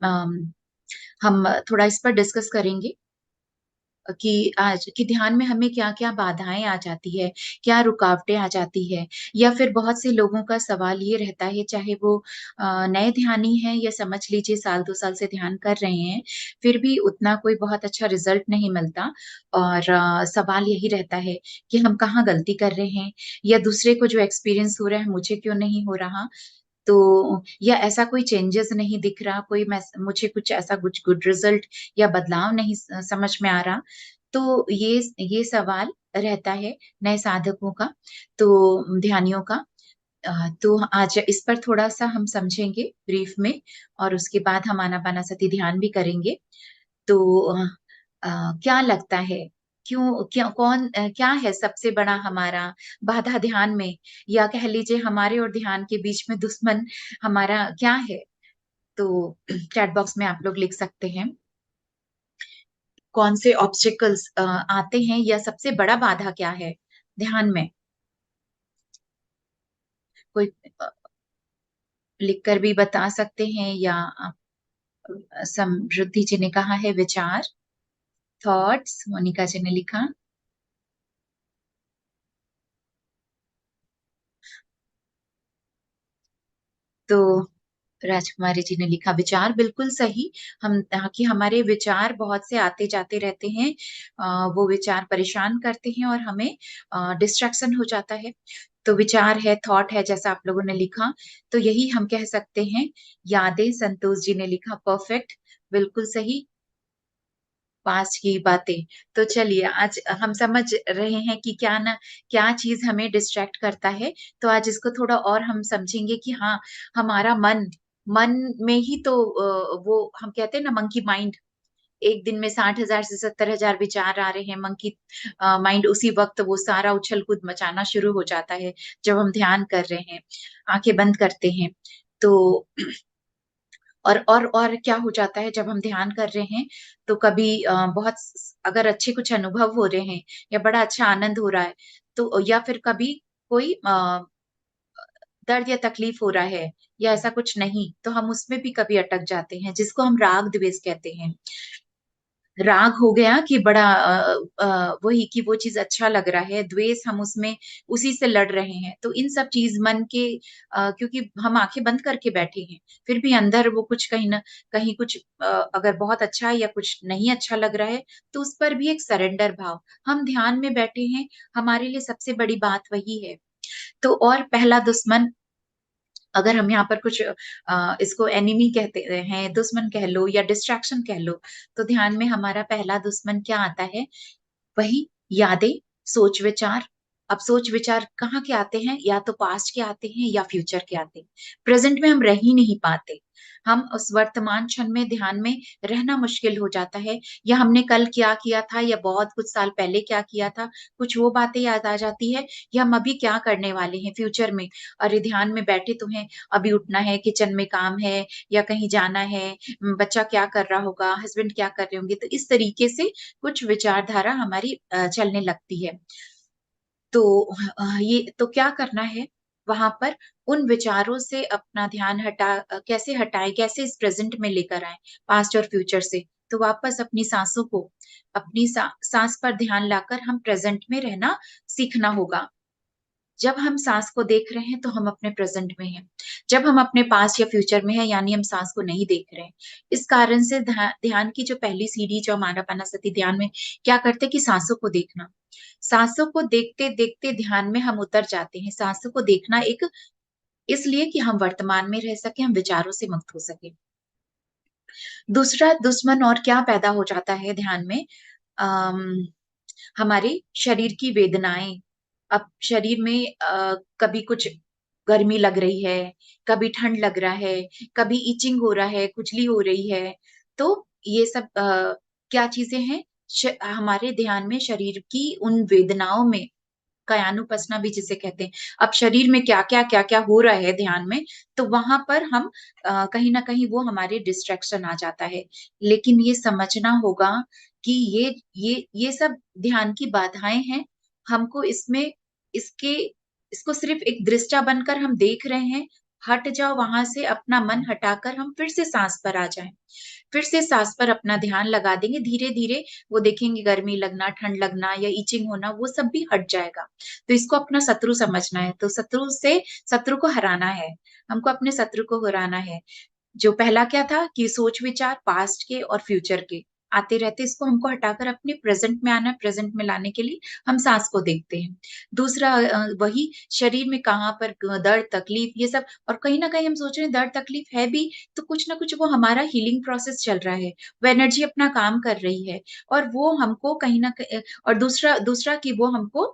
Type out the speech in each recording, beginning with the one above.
हम थोड़ा इस पर डिस्कस करेंगे कि आज कि ध्यान में हमें क्या-क्या बाधाएँ आ जाती है, क्या रुकावटें आ जाती है, या फिर बहुत से लोगों का सवाल ये रहता है, चाहे वो नए ध्यानी हैं या समझ लीजिए साल 2 साल से ध्यान कर रहे हैं, फिर भी उतना कोई बहुत अच्छा रिज़ल्ट नहीं मिलता। और सवाल यही रहता है कि हम कहाँ गलती कर रहे हैं, या दूसरे को जो एक्सपीरियंस हो रहा है मुझे क्यों नहीं हो रहा? तो या ऐसा कोई चेंजेस नहीं दिख रहा, कोई मुझे कुछ ऐसा कुछ गुड रिज़ल्ट या बदलाव नहीं समझ में आ रहा। तो ये सवाल रहता है नए साधकों का, तो ध्यानियों का। तो आज इस पर थोड़ा-सा हम समझेंगे ब्रीफ में, और उसके बाद हम आनापानासती ध्यान भी करेंगे। तो क्या लगता है, क्या है सबसे बड़ा हमारा बाधा ध्यान में, या कह लीजिए हमारे और ध्यान के बीच में दुश्मन हमारा क्या है? तो चैट बॉक्स में आप लोग लिख सकते हैं, कौन से ऑब्स्टेकल्स आते हैं, या सबसे बड़ा बाधा क्या है ध्यान में? कोई लिख कर भी बता सकते हैं, या समृद्धि जी ने कहा है विचार, थॉट्स, मोनिका जी ने लिखा। तो राजकुमारी जी ने लिखा विचार, बिल्कुल सही। हम कि हमारे विचार बहुत से आते-जाते रहते हैं। वो विचार परेशान करते हैं और हमें डिस्ट्रैक्शन हो जाता है। तो विचार है, थॉट है, जैसा आप लोगों ने लिखा, तो यही हम कह सकते हैं। यादें, संतोष जी ने लिखा परफेक्ट, बिल्कुल सही। पास्ट की बातें। तो चलिए आज हम समझ रहे हैं कि क्या चीज़ हमें डिस्ट्रैक्ट करता है। तो आज इसको थोड़ा और हम समझेंगे कि हाँ, हमारा मन में ही तो वो हम कहते हैं ना मंकी माइंड, एक दिन में 60,000 से 70,000 विचार आ रहे हैं। मंकी माइंड उसी वक़्त वो सारा उछल-कूद मचाना शुरू हो जाता है, जब हम ध्यान कर रहे हैं, आँखें बंद करते हैं। तो और क्या हो जाता है जब हम ध्यान कर रहे हैं, तो कभी बहुत अगर अच्छे कुछ अनुभव हो रहे हैं या बड़ा अच्छा आनंद हो रहा है, तो या फिर कभी कोई दर्द या तकलीफ हो रहा है या ऐसा कुछ नहीं, तो हम उसमें भी कभी अटक जाते हैं, जिसको हम राग द्वेष कहते हैं। राग हो गया कि बड़ा वही कि वो चीज़ अच्छा लग रहा है, द्वेष हम उसमें उसी से लड़ रहे हैं। तो इन सब चीज़ मन के क्योंकि हम आँखें बंद करके बैठे हैं, फिर भी अंदर वो कुछ कहीं न कहीं कुछ अगर बहुत अच्छा है या कुछ नहीं अच्छा लग रहा है, तो उस पर भी एक सरेंडर भाव। हम ध्यान में बैठे हैं, हमारे लिए सबसे बड़ी बात वही है। तो और पहला दुश्मन, अगर हम यहाँ पर कुछ इसको एनिमी कहते हैं, दुश्मन कह लो या डिस्ट्रैक्शन कह लो, तो ध्यान में हमारा पहला दुश्मन क्या आता है? वही यादें, सोच-विचार। अब सोच-विचार कहाँ के आते हैं? या तो पास्ट के आते हैं या फ्यूचर के आते हैं। प्रेज़ेंट में हम रह ही नहीं पाते। हम उस वर्तमान क्षण में ध्यान में रहना मुश्किल हो जाता है, या हमने कल क्या किया था या बहुत कुछ साल पहले क्या किया था, कुछ वो बातें याद आ जाती है, या हम अभी क्या करने वाले हैं फ्यूचर में। अरे! ध्यान में बैठे तो हैं, अभी उठना है, किचन में काम है या कहीं जाना है, बच्चा क्या कर रहा होगा, हस्बैंड क्या कर रहे होंगे। तो इस तरीके से कुछ विचारधारा हमारी चलने लगती है। तो ये तो क्या करना है वहाँ पर, उन विचारों से अपना ध्यान कैसे हटाएँ, कैसे इस प्रेज़ेंट में लेकर आएँ, पास्ट और फ्यूचर से। तो वापस अपनी साँसों को, अपनी साँस पर ध्यान लाकर हम प्रेज़ेंट में रहना सीखना होगा। जब हम साँस को देख रहे हैं, तो हम अपने प्रेज़ेंट में हैं। जब हम अपने पास्ट या फ्यूचर में हैं, यानी हम साँस को नहीं देख रहे हैं। इस कारण से ध्यान की जो पहली सीढ़ी जो हम आनापानासती ध्यान में क्या करते हैं कि साँसों को देखना। साँसों को देखते-देखते ध्यान में हम उतर जाते हैं। साँसों को देखना एक इसलिए कि हम वर्तमान में रह सकें, हम विचारों से मुक्त हो सकें। दूसरा दुश्मन और क्या पैदा हो जाता है ध्यान में, अम, हमारे शरीर की वेदनाएँ। अब शरीर में कभी कुछ गर्मी लग रही है, कभी ठंड लग रहा है, कभी इचिंग हो रहा है, खुजली हो रही है। तो ये सब क्या चीज़ें हैं? हमारे ध्यान में शरीर की उन वेदनाओं में कायानुपसना भी जिसे कहते हैं। अब शरीर में क्या-क्या, क्या-क्या हो रहा है ध्यान में, तो वहाँ पर हम कहीं न कहीं वो हमारे डिस्ट्रैक्शन आ जाता है। लेकिन ये समझना होगा कि ये सब ध्यान की बाधाएँ हैं। हमको इसमें इसके इसको सिर्फ़ एक दृष्टा बनकर हम देख रहे हैं, हट जाओ वहां से, अपना मन हटाकर हम फिर से सांस पर आ जाएं। फिर से सांस पर अपना ध्यान लगा देंगे, धीरे धीरे वो देखेंगे गर्मी लगना, ठंड लगना या इचिंग होना वो सब भी हट जाएगा। तो इसको अपना शत्रु समझना है, तो शत्रु को हराना है, हमको अपने शत्रु को हराना है। जो पहला क्या था कि सोच विचार पास्ट के और फ्यूचर के आते रहते, इसको हमको हटाकर अपने प्रेजेंट में आना है। प्रेजेंट में लाने के लिए हम सांस को देखते हैं। दूसरा वही शरीर में कहाँ पर दर्द तकलीफ ये सब, और कहीं ना कहीं हम सोच रहे हैं दर्द तकलीफ है भी तो कुछ ना कुछ वो हमारा हीलिंग प्रोसेस चल रहा है, वो एनर्जी अपना काम कर रही है, और वो हमको कहीं ना कहीं, और दूसरा दूसरा कि वो हमको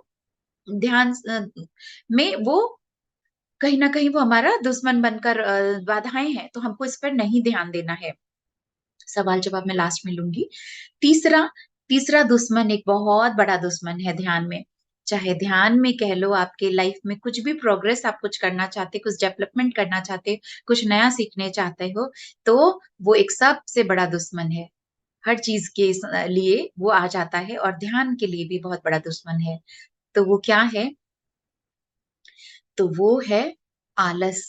ध्यान में वो कहीं ना कहीं वो हमारा दुश्मन बनकर बाधाएं हैं, तो हमको इस पर नहीं ध्यान देना है। सवाल जवाब मैं लास्ट में लूंगी। तीसरा तीसरा दुश्मन एक बहुत बड़ा दुश्मन है ध्यान में। चाहे ध्यान में कह लो, आपके लाइफ में कुछ भी प्रोग्रेस आप कुछ करना चाहते, कुछ डेवलपमेंट करना चाहते, कुछ नया सीखने चाहते हो, तो वो एक सबसे बड़ा दुश्मन है। हर चीज के लिए वो आ जाता है, और ध्यान के लिए भी बहुत बड़ा दुश्मन है। तो वो क्या है? तो वो है आलस।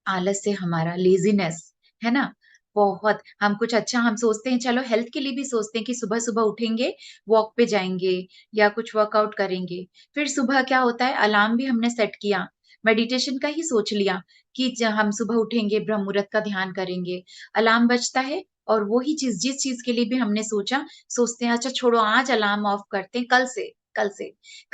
आलस से हमारा लेजीनेस, है ना। बहुत हम कुछ अच्छा हम सोचते हैं, चलो हेल्थ के लिए भी सोचते हैं कि सुबह सुबह उठेंगे, वॉक पे जाएंगे या कुछ वर्कआउट करेंगे। फिर सुबह क्या होता है, अलार्म भी हमने सेट किया, मेडिटेशन का ही सोच लिया कि हम सुबह उठेंगे ब्रह्म मुहूर्त का ध्यान करेंगे। अलार्म बजता है, और वही चीज जिस चीज के लिए भी हमने सोचा, सोचते हैं अच्छा छोड़ो आज अलार्म ऑफ करते हैं, कल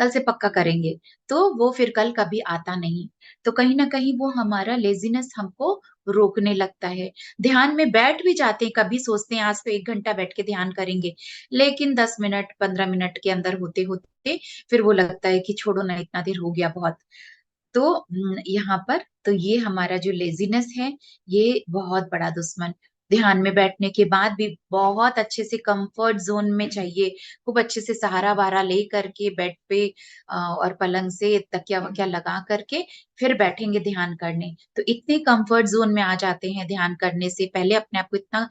से पक्का करेंगे। तो वो फिर कल कभी आता नहीं। तो कहीं ना कहीं वो हमारा लेजीनेस हमको रोकने लगता है। ध्यान में बैठ भी जाते हैं, कभी सोचते हैं आज तो 1 घंटा बैठ के ध्यान करेंगे, लेकिन 10 मिनट 15 मिनट के अंदर होते होते फिर वो लगता है कि छोड़ो ना, इतना देर हो गया बहुत। तो यहाँ पर तो ये हमारा जो लेजीनेस है, ये बहुत बड़ा दुश्मन। ध्यान में बैठने के बाद भी बहुत अच्छे से कंफर्ट जोन में चाहिए, खूब अच्छे से सहारा वारा ले करके बेड पे और पलंग से तकिया वकिया लगा करके फिर बैठेंगे ध्यान करने, तो इतने कंफर्ट जोन में आ जाते हैं ध्यान करने से पहले, अपने आप को इतना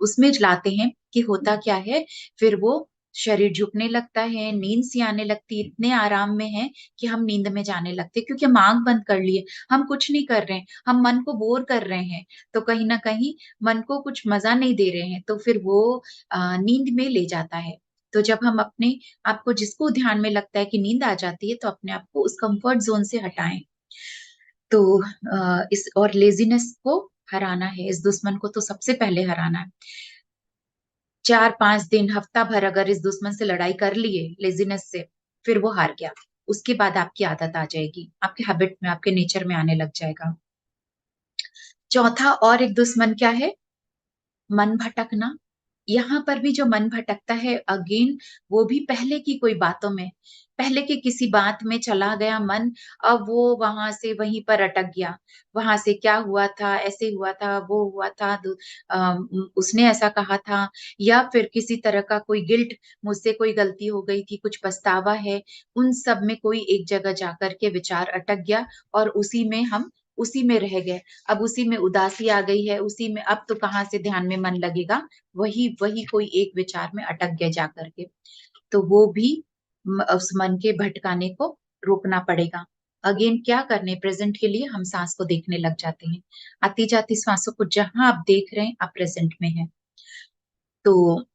उसमें लाते हैं कि होता क्या है, फिर वो शरीर झुकने लगता है, नींद सी आने लगती है, इतने आराम में है कि हम नींद में जाने लगते हैं, क्योंकि हम आंख बंद कर लिए, हम कुछ नहीं कर रहे हैं, हम मन को बोर कर रहे हैं, तो कहीं ना कहीं मन को कुछ मजा नहीं दे रहे हैं, तो फिर वो नींद में ले जाता है। तो जब हम अपने आपको जिसको ध्यान में लगता है कि नींद आ जाती है, तो अपने आप को उस कंफर्ट जोन से हटाएं। तो इस और लेजीनेस को हराना है, इस दुश्मन को तो सबसे पहले हराना है। 4-5 दिन हफ्ता भर अगर इस दुश्मन से लड़ाई कर लिए लेजीनेस से, फिर वो हार गया। उसके बाद आपकी आदत आ जाएगी, आपके हैबिट में आपके नेचर में आने लग जाएगा। चौथा और एक दुश्मन क्या है? मन भटकना। यहाँ पर भी जो मन भटकता है अगेन, वो भी पहले की कोई बातों में, पहले की किसी बात में चला गया मन, अब वो वहां से वहीं पर अटक गया। वहां से क्या हुआ था, ऐसे हुआ था, वो हुआ था, उसने ऐसा कहा था, या फिर किसी तरह का कोई गिल्ट, मुझसे कोई गलती हो गई थी, कुछ पछतावा है, उन सब में कोई एक जगह जाकर के विचार अटक गया, और उसी में रह गए। अब उसी में उदासी आ गई है, उसी में अब तो कहाँ से ध्यान में मन लगेगा, वही वही कोई एक विचार में अटक गया जाकर के। तो वो भी उस मन के भटकाने को रोकना पड़ेगा। अगेन क्या करने, प्रेजेंट के लिए हम सांस को देखने लग जाते हैं, आती जाती सांसों को जहां आप देख रहे हैं आप प्रेजेंट में हैं। तो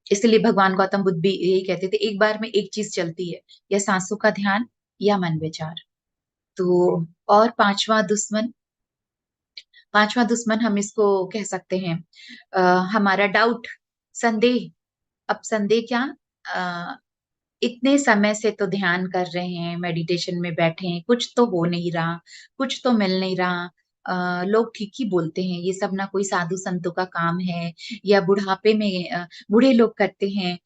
इसलिए भगवान गौतम बुद्ध भी यही कहते थे, एक बार में एक चीज चलती है, या सांसों का ध्यान या मन विचार। तो और पांचवा दुश्मन हम इसको कह सकते हैं हमारा डाउट, संदेह। अब संदेह क्या, अ, इतने समय से तो ध्यान कर रहे हैं, मेडिटेशन में बैठे हैं, कुछ तो हो नहीं रहा, कुछ तो मिल नहीं रहा। लोग ठीक ही बोलते हैं, ये सब ना कोई साधु संतों का काम है, या बुढ़ापे में बूढ़े लोग करते हैं।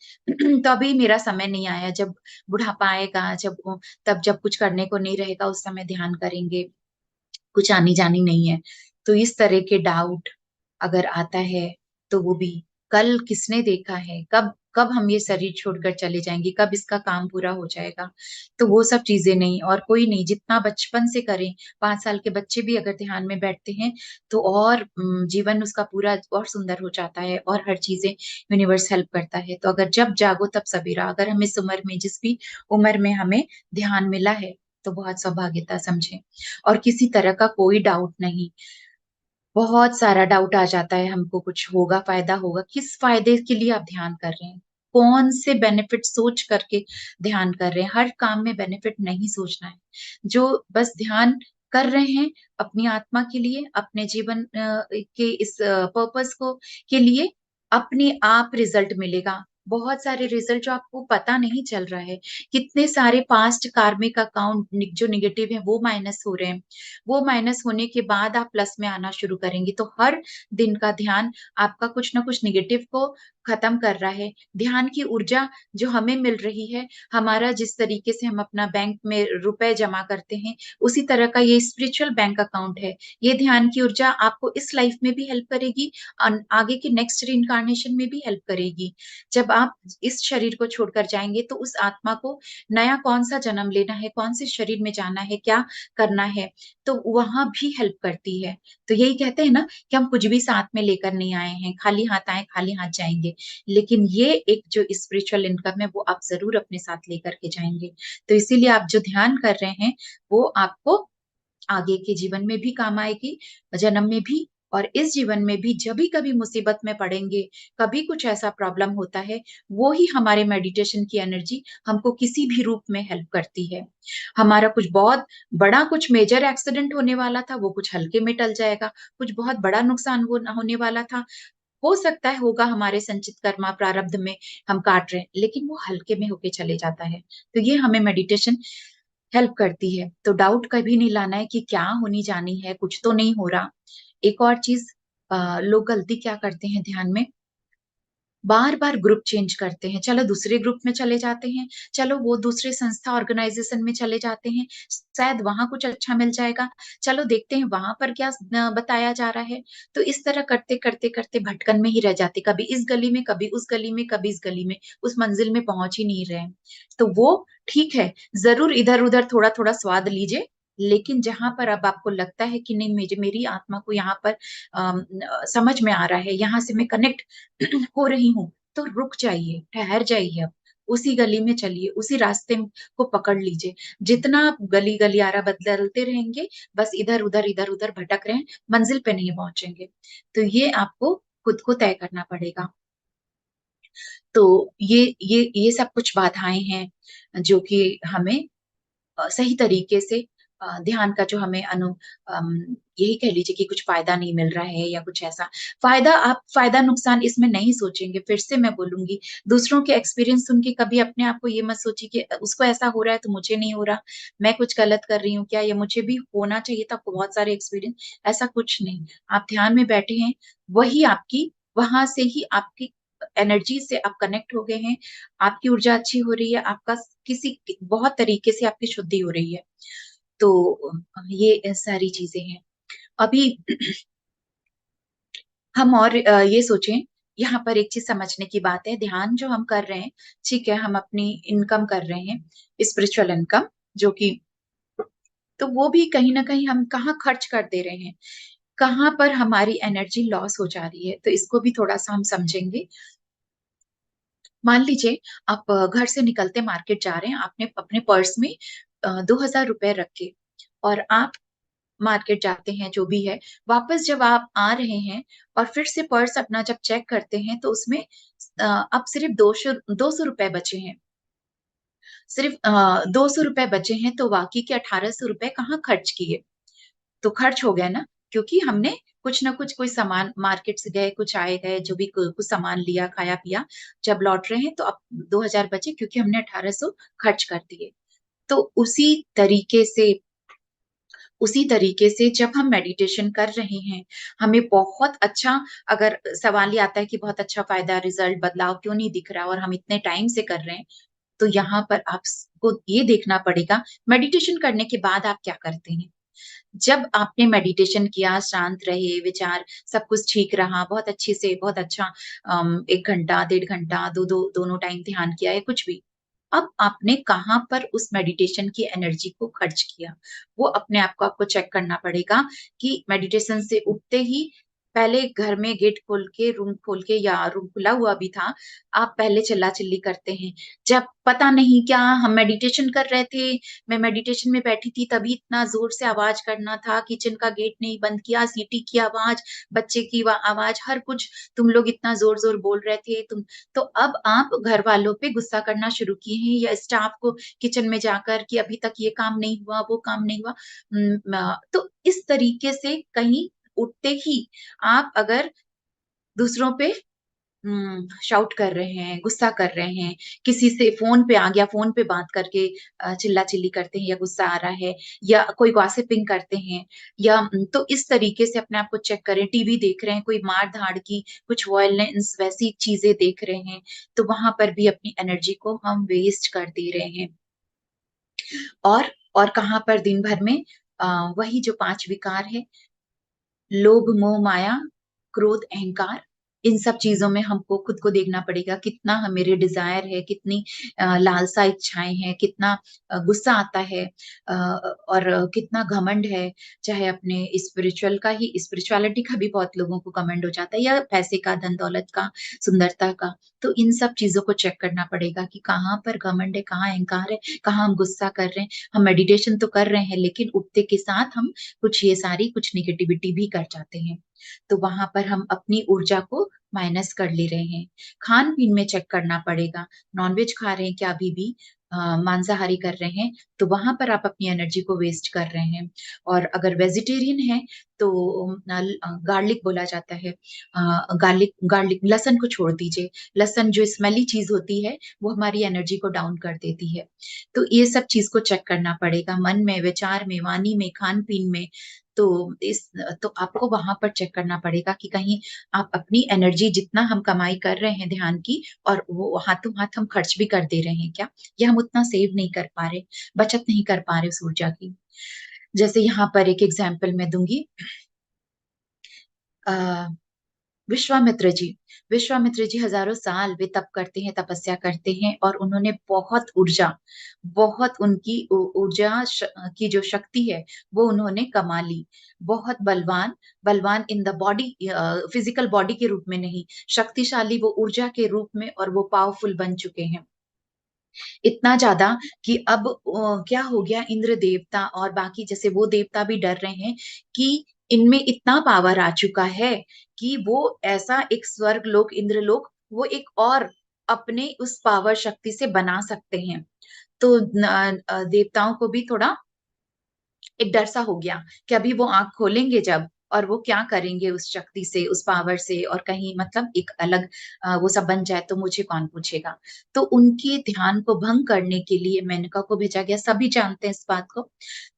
तो अभी मेरा समय नहीं आया, जब बुढ़ापा आएगा, तब जब कुछ करने को नहीं रहेगा उस समय ध्यान करेंगे, कुछ आनी जानी नहीं है। तो इस तरह के डाउट अगर आता है, तो वो भी, कल किसने देखा है, कब कब हम ये शरीर छोड़कर चले जाएंगे, कब इसका काम पूरा हो जाएगा। तो वो सब चीजें नहीं, और कोई नहीं, जितना बचपन से करें, 5 साल के बच्चे भी अगर ध्यान में बैठते हैं, तो और जीवन उसका पूरा और सुंदर हो जाता है, और हर चीजें यूनिवर्स हेल्प करता है। तो अगर जब जागो तब सवेरा, अगर हम इस उम्र में, जिस भी उम्र में हमें ध्यान मिला है, तो बहुत सौभाग्यता समझें। और किसी तरह का कोई डाउट नहीं। बहुत सारा डाउट आ जाता है हमको, कुछ होगा, फायदा होगा, किस फायदे के लिए आप ध्यान कर रहे हैं? कौन से बेनिफिट सोच करके ध्यान कर रहे हैं? हर काम में बेनिफिट नहीं सोचना है। जो बस ध्यान कर रहे हैं अपनी आत्मा के लिए, अपने जीवन के इस पर्पस को के लिए, अपने आप रिजल्ट मिलेगा। बहुत सारे रिजल्ट जो आपको पता नहीं चल रहा है, कितने सारे पास्ट कार्मिक अकाउंट जो निगेटिव है वो माइनस हो रहे हैं। वो माइनस होने के बाद आप प्लस में आना शुरू करेंगे। तो हर दिन का ध्यान आपका कुछ ना कुछ नेगेटिव को खत्म कर रहा है। ध्यान की ऊर्जा जो हमें मिल रही है, हमारा जिस तरीके से हम अपना बैंक में रुपए जमा करते हैं, उसी तरह का ये स्पिरिचुअल बैंक अकाउंट है। ये ध्यान की ऊर्जा आपको इस लाइफ में भी हेल्प करेगी, आगे के नेक्स्ट रिइंकार्नेशन में भी हेल्प करेगी। जब आप इस शरीर को छोड़कर जाएंगे तो उस आत्मा को नया कौन सा जन्म लेना है, कौन से शरीर में जाना है, क्या करना है, तो वहां भी हेल्प करती है। तो यही कहते हैं ना कि हम कुछ भी साथ में लेकर नहीं आए हैं, खाली हाथ आए खाली हाथ जाएंगे। लेकिन ये एक जो स्पिरिचुअल इनकम है वो आप जरूर अपने साथ लेकर के जाएंगे। तो इसीलिए आप जो ध्यान कर रहे हैं वो आपको आगे के जीवन में भी काम आएगी, जन्म में भी, और इस जीवन में भी। जब भी कभी मुसीबत में पड़ेंगे, कभी कुछ ऐसा प्रॉब्लम होता है, वो ही हमारे मेडिटेशन की एनर्जी हमको किसी भी रूप में हेल्प करती है। हमारा कुछ बहुत बड़ा, कुछ मेजर एक्सीडेंट होने वाला था, वो कुछ हल्के में टल जाएगा। कुछ बहुत बड़ा नुकसान होने वाला था, हो सकता है होगा हमारे संचित कर्मा प्रारब्ध में, हम काट रहे हैं, लेकिन वो हल्के में होके चले जाता है। तो ये हमें मेडिटेशन हेल्प करती है। तो डाउट कभी नहीं लाना है कि क्या होनी जानी है, कुछ तो नहीं हो रहा। एक और चीज, लोग गलती क्या करते हैं ध्यान में, बार बार ग्रुप चेंज करते हैं। चलो दूसरे ग्रुप में चले जाते हैं, चलो वो दूसरे संस्था ऑर्गेनाइजेशन में चले जाते हैं, शायद वहां कुछ अच्छा मिल जाएगा, चलो देखते हैं वहां पर क्या बताया जा रहा है। तो इस तरह करते करते करते भटकन में ही रह जाते, कभी इस गली में, कभी उस गली में, कभी इस गली में, उस मंजिल में पहुंच ही नहीं रहे। तो वो ठीक है, जरूर इधर उधर थोड़ा थोड़ा स्वाद लीजिए, लेकिन जहां पर अब आपको लगता है कि नहीं, मुझे, मेरी आत्मा को यहाँ पर समझ में आ रहा है, यहाँ से मैं कनेक्ट हो रही हूँ, तो रुक जाइए, ठहर जाइए। अब उसी गली में चलिए, उसी रास्ते को पकड़ लीजिए। जितना आप गली गलियारा बदलते रहेंगे, बस इधर उधर भटक रहे हैं, मंजिल पे नहीं पहुंचेंगे। तो ये आपको खुद को तय करना पड़ेगा। तो ये सब कुछ बाधाएं हैं जो कि हमें सही तरीके से ध्यान का जो हमें यही कह लीजिए कि कुछ फायदा नहीं मिल रहा है या कुछ ऐसा फायदा, आप फायदा नुकसान इसमें नहीं सोचेंगे। फिर से मैं बोलूंगी, दूसरों के एक्सपीरियंस सुन के कभी अपने आप को ये मत सोचिए कि उसको ऐसा हो रहा है तो मुझे नहीं हो रहा, मैं कुछ गलत कर रही हूँ क्या, या मुझे भी होना चाहिए था, आपको बहुत सारे एक्सपीरियंस, ऐसा कुछ नहीं। आप ध्यान में बैठे हैं, वही आपकी, वहां से ही आपकी एनर्जी से आप कनेक्ट हो गए हैं, आपकी ऊर्जा अच्छी हो रही है, आपका किसी बहुत तरीके से आपकी शुद्धि हो रही है। तो ये सारी चीजें हैं। अभी हम और ये सोचें, यहाँ पर एक चीज समझने की बात है, ध्यान जो हम कर रहे हैं, ठीक है, हम अपनी इनकम कर रहे हैं, स्पिरिचुअल इनकम, जो कि, तो वो भी कहीं ना कहीं हम कहाँ खर्च कर दे रहे हैं, कहाँ पर हमारी एनर्जी लॉस हो जा रही है, तो इसको भी थोड़ा सा हम समझेंगे। मान लीजिए आप घर से निकलते मार्केट जा रहे हैं, आपने अपने पर्स में 2,000 रुपए रखे, और आप मार्केट जाते हैं, जो भी है, वापस जब आप आ रहे हैं और फिर से पर्स अपना जब चेक करते हैं तो उसमें अब सिर्फ 200 रुपए बचे हैं, सिर्फ 200 रुपए बचे हैं, तो बाकी के 1,800 रुपए कहाँ खर्च किए? तो खर्च हो गया ना, क्योंकि हमने कुछ ना कुछ, कोई सामान मार्केट से गए, कुछ आए गए, जो भी कुछ सामान लिया, खाया पिया, जब लौट रहे हैं तो अब 2,000 बचे, क्योंकि हमने 1,800 खर्च कर दिए। तो उसी तरीके से जब हम मेडिटेशन कर रहे हैं, हमें बहुत अच्छा, अगर सवाल ये आता है कि बहुत अच्छा फायदा, रिजल्ट, बदलाव क्यों नहीं दिख रहा और हम इतने टाइम से कर रहे हैं, तो यहाँ पर आपको ये देखना पड़ेगा, मेडिटेशन करने के बाद आप क्या करते हैं। जब आपने मेडिटेशन किया, शांत रहे, विचार सब कुछ ठीक रहा, बहुत अच्छे से, बहुत अच्छा, 1 घंटा, 1.5 घंटा, दोनों टाइम ध्यान किया है, कुछ भी, अब आपने कहाँ पर उस मेडिटेशन की एनर्जी को खर्च किया, वो अपने आप को आपको चेक करना पड़ेगा। कि मेडिटेशन से उठते ही पहले घर में गेट खोल के, रूम खोल के या रूम खुला हुआ भी था, आप पहले चिल्ला-चिल्ली करते हैं। जब पता नहीं क्या हम मेडिटेशन कर रहे थे, मैं मेडिटेशन में बैठी थी तभी इतना ज़ोर से आवाज़ करना था, किचन का गेट नहीं बंद किया, सीटी की आवाज़, बच्चे की वा आवाज़, हर कुछ तुम लोग इतना ज़ोर-ज़ोर बोल रहे थे तुम तो अब आप घरवालों पे गुस्सा करना शुरू किए हैं या स्टाफ को किचन में जाकर कि अभी तक ये काम नहीं हुआ, वो काम नहीं हुआ। तो इस तरीके से कहीं उठते ही आप अगर दूसरों पे शाउट कर रहे हैं, गुस्सा कर रहे हैं, किसी से फ़ोन पे आ गया, फ़ोन पे बात करके चिल्ला-चिल्ली करते हैं या गुस्सा आ रहा है या कोई गॉसिपिंग करते हैं या तो इस तरीके से अपने आप को चेक करें, टीवी देख रहे हैं, कोई मार-धाड़ की, कुछ वायलेंस वैसी चीज़ें देख रहे हैं, तो वहाँ पर भी अपनी एनर्जी को हम वेस्ट कर दे रहे हैं। और और कहाँ पर दिन भर में वही जो 5 विकार है लोभ, मोह, माया, क्रोध, अहंकार, इन सब चीज़ों में हमको खुद को देखना पड़ेगा, कितना मेरे डिज़ायर है, कितनी लालसा इच्छाएँ हैं, कितना गुस्सा आता है और कितना घमंड है, चाहे अपने स्पिरिचुअलिटी का भी बहुत लोगों को घमंड हो जाता है या पैसे का, धन-दौलत का, सुंदरता का। तो इन सब चीज़ों को चेक करना पड़ेगा कि कहाँ पर घमंड है, कहाँ अहंकार है, कहाँ हम गुस्सा कर रहे हैं। हम मेडिटेशन तो कर रहे हैं, लेकिन उठते के साथ हम कुछ नेगेटिविटी भी कर जाते हैं। तो वहाँ पर हम अपनी ऊर्जा को माइनस कर ले रहे हैं। खान-पीन में चेक करना पड़ेगा, नॉन-वेज खा रहे हैं क्या अभी भी मांसाहारी कर रहे हैं, तो वहाँ पर आप अपनी एनर्जी को वेस्ट कर रहे हैं। और अगर वेजिटेरियन हैं, तो गार्लिक बोला जाता है गार्लिक गार्लिक लहसुन को छोड़ दीजिए। लहसुन जो स्मेली चीज़ होती है, वो हमारी एनर्जी को डाउन कर देती है। तो ये सब चीज़ को चेक करना पड़ेगा मन में, विचार में, वाणी में, खान-पीन में। तो तो आपको वहाँ पर चेक करना पड़ेगा कि कहीं आप अपनी एनर्जी जितना हम कमाई कर रहे हैं ध्यान की और वो हाथों-हाथ हम खर्च भी कर दे रहे हैं क्या? या हम उतना सेव नहीं कर पा रहे, बचत नहीं कर पा रहे उस ऊर्जा की? जैसे यहाँ पर एक एग्ज़ाम्पल मैं दूँगी अ विश्वामित्र जी। विश्वामित्र जी हज़ारों साल वे तप करते हैं, तपस्या करते हैं और उन्होंने बहुत उनकी ऊ ऊर्जा की जो शक्ति है, वो उन्होंने कमा ली। बहुत बलवान बलवान in the body physical body के रूप में नहीं, शक्तिशाली वो ऊर्जा के रूप में और वो पावरफुल बन चुके हैं। इतना ज़्यादा कि अब क्या हो गया इंद्र देवता और बाकी जैसे वो देवता भी डर रहे हैं कि इनमें इतना पावर आ चुका है कि वो ऐसा एक स्वर्ग लोक, इंद्रलोक वो एक और अपने उस पावर शक्ति से बना सकते हैं। तो देवताओं को भी थोड़ा एक डर सा हो गया कि अभी वो आँख खोलेंगे जब और वो क्या करेंगे उस शक्ति से, उस पावर से और कहीं मतलब एक अलग वो सब बन जाए तो मुझे कौन पूछेगा? तो उनके ध्यान को भंग करने के लिए मेनका को भेजा गया, सभी जानते हैं इस बात को।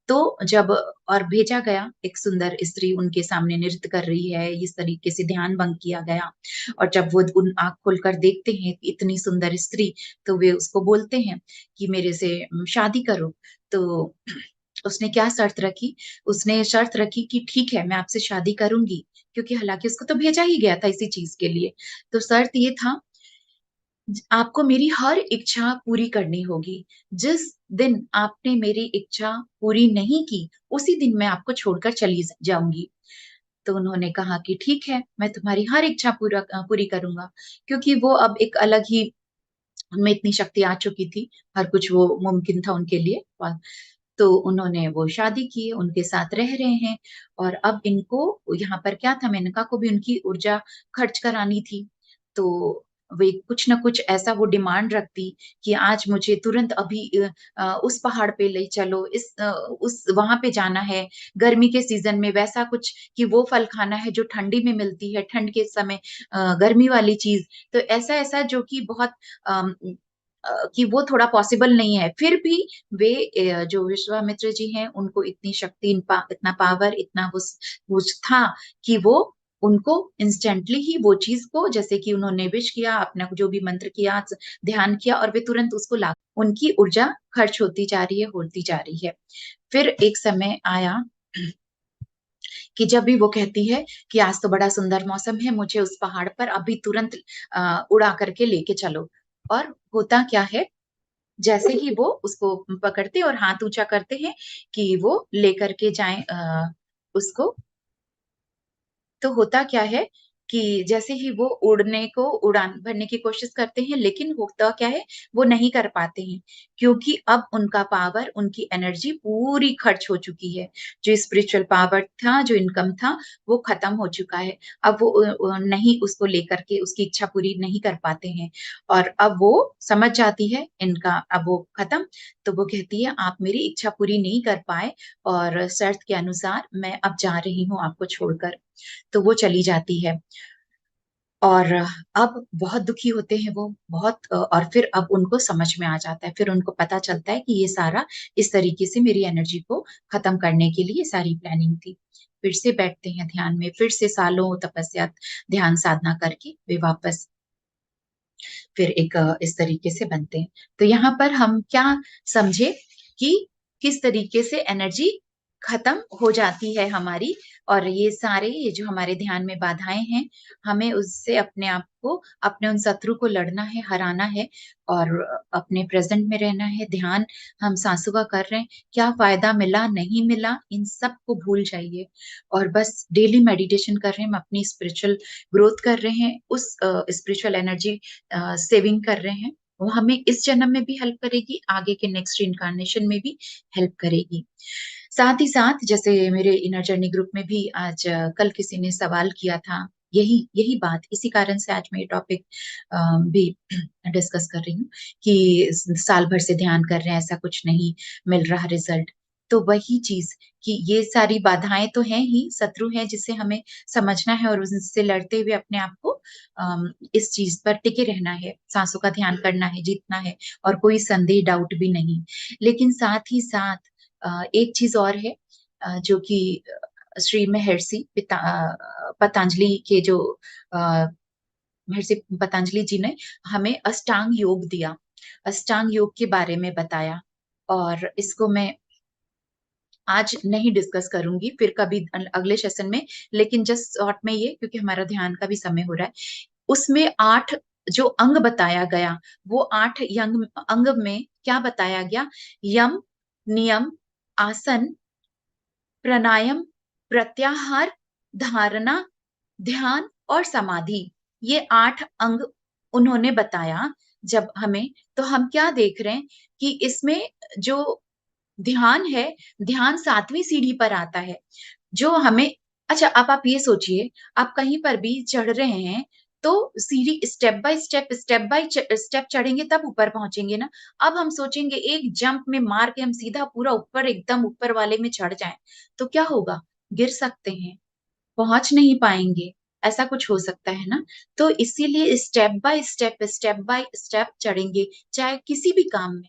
तो जब और भेजा गया, एक सुंदर स्त्री उनके सामने नृत्य कर रही है, इस तरीके से ध्यान भंग किया गया और जब वो उन आँख खोलकर देखते हैं इतनी सुंदर स्त्री, तो वे उसको बोलते हैं कि मेरे से शादी करो। तो उसने क्या शर्त रखी? उसने शर्त रखी कि ठीक है, मैं आपसे शादी करूँगी, क्योंकि हालाँकि उसको तो भेजा ही गया था इसी चीज़ के लिए। तो शर्त ये था आपको मेरी हर इच्छा पूरी करनी होगी। जिस दिन आपने मेरी इच्छा पूरी नहीं की, उसी दिन मैं आपको छोड़कर चली जाऊँगी। तो उन्होंने कहा कि ठीक है, मैं तुम्हारी हर इच्छा पूरी करूँगा, क्योंकि वो अब एक अलग ही उनमें इतनी शक्ति आ चुकी थी, हर कुछ वो मुमकिन था उनके लिए। तो उन्होंने वो शादी की, उनके साथ रह रहे हैं और अब इनको यहाँ पर क्या था मेनका को भी उनकी ऊर्जा खर्च करानी थी। तो वे कुछ न कुछ ऐसा वो डिमांड रखती कि आज मुझे तुरंत अभी उस पहाड़ पे ले चलो, उस वहाँ पे जाना है, गर्मी के सीज़न में वैसा कुछ कि वो फल खाना है जो ठंडी में मिलती है, ठंड के समय गर्मी वाली चीज़। तो ऐसा-ऐसा जो कि बहुत अम, कि वो थोड़ा पॉसिबल नहीं है। फिर भी वे जो विश्वामित्र जी हैं, उनको इतनी शक्ति, इतना पावर, इतना वो था कि वो उनको इंस्टेंटली ही वो चीज़ को जैसे कि उन्होंने विश किया, अपना जो भी मंत्र किया, ध्यान किया और वे तुरंत उसको ला उनकी ऊर्जा खर्च होती जा रही है, होती जा रही है। फिर एक समय आया कि जब भी वो कहती है कि आज तो बड़ा सुंदर मौसम है, मुझे उस पहाड़ पर अभी तुरंत उड़ा करके लेके चलो। और होता क्या है जैसे ही वो उसको पकड़ते और हाथ ऊँचा करते हैं कि वो लेकर के जाएँ उसको तो होता क्या है कि जैसे ही वो उड़ने को उड़ान भरने की कोशिश करते हैं, लेकिन होता क्या है, वो नहीं कर पाते हैं, क्योंकि अब उनका पावर, उनकी एनर्जी पूरी खर्च हो चुकी है। जो स्पिरिचुअल पावर था, जो इनकम था, वो खत्म हो चुका है। अब वो नहीं उसको लेकर के उसकी इच्छा पूरी नहीं कर पाते हैं, और अब वो समझ जाती है इनका अब वो खत्म, तो वो कहती है आप मेरी इच्छा पूरी नहीं कर पाए, और शर्त के अनुसार मैं अब जा रही हूँ आपको छोड़कर। तो वो चली जाती है, और अब बहुत दुखी होते हैं वो, बहुत और फिर अब उनको समझ में आ जाता है, फिर उनको पता चलता है कि ये सारा इस तरीके से मेरी एनर्जी को खत्म करने के लिए सारी प्लानिंग थी। फिर से बैठते हैं ध्यान में, फिर से सालों तपस्या ध्यान साधना करके वे वापस फिर एक इस तरीके से बनते हैं। तो यहाँ पर हम क्या समझे कि किस तरीके से एनर्जी खत्म हो जाती है हमारी, और ये जो हमारे ध्यान में बाधाएं हैं, हमें उससे अपने आप को, अपने उन शत्रु को लड़ना है, हराना है, और अपने प्रेजेंट में रहना है। ध्यान हम सांसों का कर रहे हैं, क्या फायदा मिला नहीं मिला इन सब को भूल जाइए, और बस डेली मेडिटेशन कर रहे हैं, हम अपनी स्पिरिचुअल ग्रोथ कर रहे हैं, उस स्पिरिचुअल एनर्जी सेविंग कर रहे हैं। वो हमें इस जन्म में भी हेल्प करेगी, आगे के नेक्स्ट इनकारनेशन में भी हेल्प करेगी। साथ ही साथ जैसे मेरे इनर जर्नी ग्रुप में भी आज कल किसी ने सवाल किया था, यही यही बात, इसी कारण से आज मैं ये टॉपिक भी डिस्कस कर रही हूँ कि साल भर से ध्यान कर रहे हैं, ऐसा कुछ नहीं मिल रहा रिजल्ट। तो वही चीज कि ये सारी बाधाएं तो हैं ही, शत्रु हैं जिसे हमें समझना है, और उनसे लड़ते हुए अपने आप को इस चीज पर टिके रहना है, सांसों का ध्यान करना है, जीतना है, और कोई संदेह डाउट भी नहीं। लेकिन साथ ही साथ एक चीज और है, जो कि श्री महर्षि पतंजलि के जो महर्षि पतंजलि जी ने हमें अष्टांग योग दिया, अष्टांग योग के बारे में बताया, और इसको मैं आज नहीं डिस्कस करूंगी, फिर कभी अगले सेशन में। लेकिन जस्ट शॉर्ट में ये, क्योंकि हमारा ध्यान का भी समय हो रहा है, उसमें 8 जो अंग बताया गया, वो 8 अंग अंग में क्या बताया गया, यम, नियम, आसन, प्राणायाम, प्रत्याहार, धारणा, ध्यान और समाधि, ये 8 अंग उन्होंने बताया जब हमें। तो हम क्या देख रहे हैं कि इसमें जो ध्यान है, ध्यान 7वीं सीढ़ी पर आता है, जो हमें, अच्छा अब आप ये सोचिए, आप कहीं पर भी चढ़ रहे हैं, तो सीढ़ी स्टेप बाय स्टेप चढ़ेंगे तब ऊपर पहुंचेंगे ना। अब हम सोचेंगे एक जंप में मार के हम सीधा पूरा ऊपर, एकदम ऊपर वाले में चढ़ जाएं, तो क्या होगा, गिर सकते हैं, पहुंच नहीं पाएंगे, ऐसा कुछ हो सकता है ना। तो इसीलिए स्टेप बाय स्टेप चढ़ेंगे, चाहे किसी भी काम में।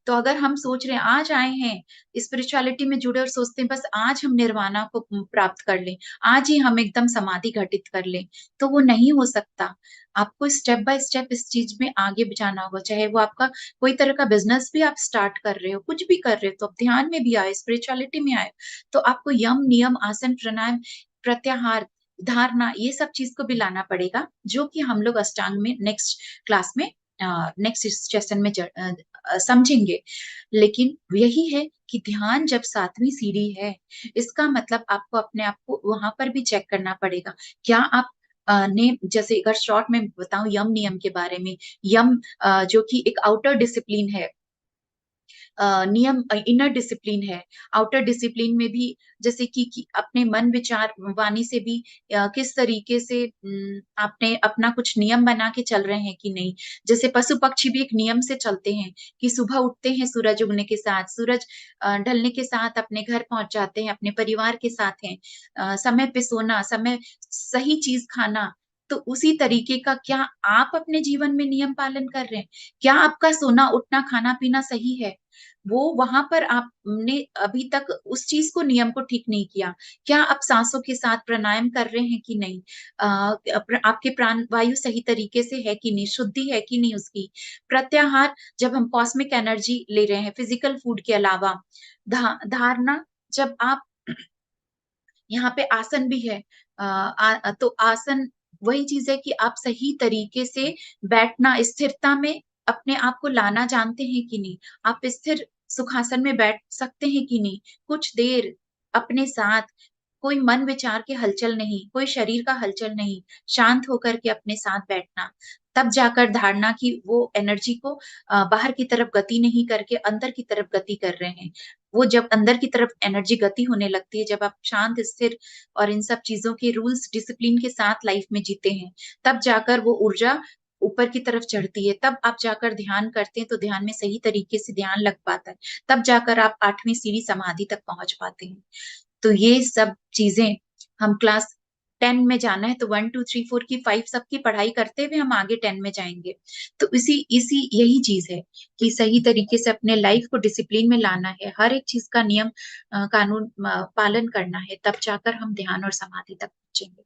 तो अगर हम सोच रहे हैं, आज आए हैं स्पिरिचुअलिटी में जुड़े और सोचते हैं बस आज हम निर्वाणा को प्राप्त कर लें, आज ही हम एकदम समाधि घटित कर लें, तो वो नहीं हो सकता। आपको स्टेप बाय स्टेप इस चीज में आगे जाना होगा, चाहे वो आपका कोई तरह का बिजनेस भी आप स्टार्ट कर रहे हो, कुछ भी कर रहे हो, तो आप ध्यान में भी आए, स्पिरिचुअलिटी में आए, तो आपको यम, नियम, आसन, प्राणायाम, प्रत्याहार, धारणा, ये सब चीज को भी लाना पड़ेगा, जो कि हम लोग अष्टांग में नेक्स्ट क्लास में, नेक्स्ट सेशन में समझेंगे। लेकिन यही है कि ध्यान जब 7वीं सीढ़ी है, इसका मतलब आपको अपने आप को वहां पर भी चेक करना पड़ेगा, क्या आप ने, जैसे अगर शॉर्ट में बताऊं यम नियम के बारे में, यम जो कि एक आउटर डिसिप्लिन है, नियम इनर डिसिप्लिन है, आउटर डिसिप्लिन में भी जैसे कि अपने मन विचार वाणी से भी किस तरीके से आपने अपना कुछ नियम बना के चल रहे हैं कि नहीं। जैसे पशु पक्षी भी एक नियम से चलते हैं कि सुबह उठते हैं सूरज उगने के साथ, सूरज ढलने के साथ अपने घर पहुंच जाते हैं, अपने परिवार के साथ हैं, समय पे सोना, समय सही चीज खाना। तो उसी तरीके का क्या आप अपने जीवन में नियम पालन कर रहे हैं, क्या आपका सोना उठना खाना पीना सही है, वो वहां पर आपने अभी तक उस चीज को, नियम को ठीक नहीं किया। क्या आप सांसों के साथ प्राणायाम कर रहे हैं कि नहीं, आपके प्राण वायु सही तरीके से है कि नहीं, शुद्धि है कि नहीं उसकी। प्रत्याहार, जब हम कॉस्मिक एनर्जी ले रहे हैं फिजिकल फूड के अलावा। धारणा, जब आप, यहाँ पे आसन भी है, तो आसन वही चीज है कि आप सही तरीके से बैठना, स्थिरता में अपने आप को लाना जानते हैं कि नहीं, आप स्थिर सुखासन में बैठ सकते हैं कि नहीं, कुछ देर अपने साथ, कोई मन विचार के हलचल नहीं, कोई शरीर का हलचल नहीं, शांत होकर के अपने साथ बैठना, तब जाकर धारणा की वो एनर्जी को बाहर की तरफ गति नहीं करके अंदर की तरफ गति कर रहे हैं। वो जब अंदर की तरफ एनर्जी गति होने लगती है, जब आप शांत, स्थिर और इन सब चीज़ों के रूल्स, डिसिप्लिन के साथ लाइफ में जीते हैं, तब जाकर वो ऊर्जा ऊपर की तरफ चढ़ती है, तब आप जाकर ध्यान करते हैं, तो ध्यान में सही तरीके से ध्यान लग पाता है, तब जाकर आप 8वीं सीढ़ी समाधि तक पहुँच पाते हैं। तो ये सब चीज़ें हम क्लास 10 में जाना है तो 1, 2, 3, 4 की 5 सबकी पढ़ाई करते हुए हम आगे 10 में जाएँगे। तो इसी इसी यही चीज़ है कि सही तरीके से अपने लाइफ को डिसिप्लिन में लाना है, हर एक चीज़ का नियम कानून पालन करना है, तब जाकर हम ध्यान और समाधि तक पहुँचेंगे।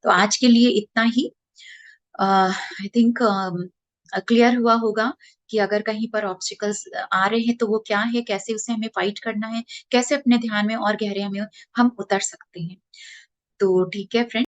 तो आज के लिए इतना ही। आई थिंक क्लियर हुआ होगा कि अगर कहीं पर ऑब्स्टिकल्स आ रहे हैं तो वो क्या है, कैसे उसे हमें फाइट करना है, कैसे अपने ध्यान में और गहरे में हम उतर सकते हैं। तो ठीक है फ्रेंड।